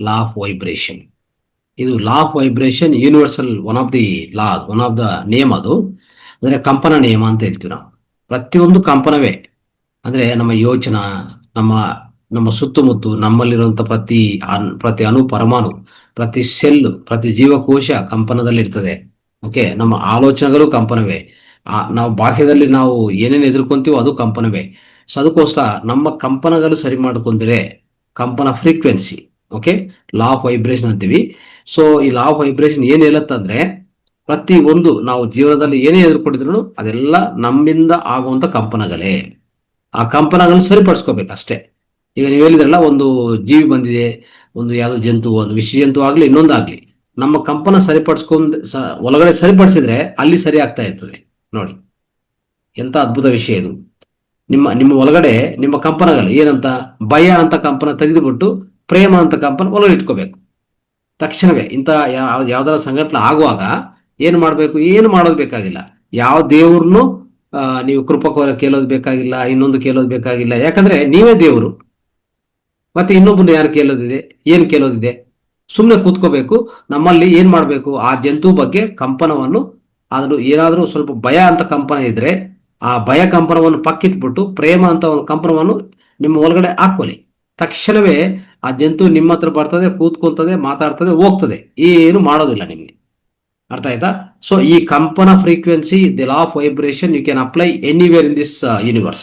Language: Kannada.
Law of vibration. ಇದು law of vibration universal one of the name ಅದು. ಅಂದ್ರೆ ಕಂಪನ ನಿಯಮ ಅಂತ ಹೇಳ್ತೀವಿ ನಾವು. ಪ್ರತಿಯೊಂದು ಕಂಪನವೇ. ಅಂದ್ರೆ ನಮ್ಮ ಯೋಚನಾ, ನಮ್ಮ ನಮ್ಮ ಸುತ್ತಮುತ್ತ ನಮ್ಮಲ್ಲಿರುವಂತ ಪ್ರತಿ ಅಣು ಪರಮಾಣು, ಪ್ರತಿ ಸೆಲ್, ಪ್ರತಿ ಜೀವಕೋಶ ಕಂಪನದಲ್ಲಿರ್ತದೆ. ಓಕೆ, ನಮ್ಮ ಆಲೋಚನೆಗಳು ಕಂಪನವೇ. ನಾವು ಬಾಹ್ಯದಲ್ಲಿ ನಾವು ಏನೇನು ಎದುರ್ಕೊಂತೀವೋ ಅದು ಕಂಪನವೇ. ಸೊ ಅದಕ್ಕೋಸ್ಕರ ನಮ್ಮ ಕಂಪನಗಳು ಸರಿ ಮಾಡ್ಕೊಂಡ್ರೆ ಕಂಪನ frequency, okay, law of vibration ಅಂತೀವಿ. ಸೊ ಈ ಲಾ ಆಫ್ ವೈಬ್ರೇಷನ್ ಏನ್ ಹೇಳುತ್ತಂದ್ರೆ, ಪ್ರತಿ ಒಂದು ನಾವು ಜೀವನದಲ್ಲಿ ಏನೇ ಎದುರ್ಕೊಂಡಿದ್ರು ಅದೆಲ್ಲ ನಮ್ಮಿಂದ ಆಗುವಂತ ಕಂಪನಗಳೇ. ಆ ಕಂಪನಗಳನ್ನು ಸರಿಪಡಿಸ್ಕೋಬೇಕಷ್ಟೇ. ಈಗ ನೀವು ಹೇಳಿದ್ರಲ್ಲ, ಒಂದು ಜೀವಿ ಬಂದಿದೆ, ಒಂದು ಯಾವ್ದೋ ಜಂತು, ಒಂದು ವಿಷ ಜಂತು ಆಗ್ಲಿ ಇನ್ನೊಂದಾಗ್ಲಿ, ನಮ್ಮ ಕಂಪನ ಒಳಗಡೆ ಸರಿಪಡಿಸಿದ್ರೆ ಅಲ್ಲಿ ಸರಿ ಆಗ್ತಾ ಇರ್ತದೆ. ನೋಡಿ ಎಂತ ಅದ್ಭುತ ವಿಷಯ ಇದು. ನಿಮ್ಮ ನಿಮ್ಮ ಒಳಗಡೆ ನಿಮ್ಮ ಕಂಪನಗಳು ಏನಂತ, ಭಯ ಅಂತ ಕಂಪನ ತೆಗೆದುಬಿಟ್ಟು ಪ್ರೇಮ ಅಂತ ಕಂಪನ ಒಳಗಡೆ ಇಟ್ಕೋಬೇಕು. ತಕ್ಷಣವೇ ಇಂಥ ಯಾವ್ದಾರ ಸಂಘಟನೆ ಆಗುವಾಗ ಏನು ಮಾಡಬೇಕು, ಏನು ಮಾಡೋದು ಬೇಕಾಗಿಲ್ಲ. ಯಾವ ದೇವ್ರನ್ನು ನೀವು ಕೃಪಕೋರ ಕೇಳೋದು ಬೇಕಾಗಿಲ್ಲ, ಇನ್ನೊಂದು ಕೇಳೋದು ಬೇಕಾಗಿಲ್ಲ. ಯಾಕಂದ್ರೆ ನೀವೇ ದೇವರು. ಮತ್ತೆ ಇನ್ನೊಬ್ಬನ ಯಾರು ಕೇಳೋದಿದೆ, ಏನ್ ಕೇಳೋದಿದೆ? ಸುಮ್ಮನೆ ಕೂತ್ಕೋಬೇಕು. ನಮ್ಮಲ್ಲಿ ಏನ್ ಮಾಡಬೇಕು, ಆ ಜಂತು ಬಗ್ಗೆ ಕಂಪನವನ್ನು, ಆದ್ರೂ ಏನಾದ್ರೂ ಸ್ವಲ್ಪ ಭಯ ಅಂತ ಕಂಪನ ಇದ್ರೆ ಆ ಭಯ ಕಂಪನವನ್ನು ಪಕ್ಕಿಟ್ಬಿಟ್ಟು ಪ್ರೇಮ ಅಂತ ಒಂದು ಕಂಪನವನ್ನು ನಿಮ್ಮ ಒಳಗಡೆ ಹಾಕೊಳ್ಳಿ. ತಕ್ಷಣವೇ ಆ ಜಂತು ನಿಮ್ಮ ಹತ್ರ ಬರ್ತದೆ, ಕೂತ್ಕೊಂತದೆ, ಮಾತಾಡ್ತದೆ, ಹೋಗ್ತದೆ. ಏನು ಮಾಡೋದಿಲ್ಲ ನಿಮ್ಗೆ. ಅರ್ಥ ಆಯ್ತಾ? ಸೊ ಈ ಕಂಪನ frequency, the law of vibration you can apply anywhere in this universe.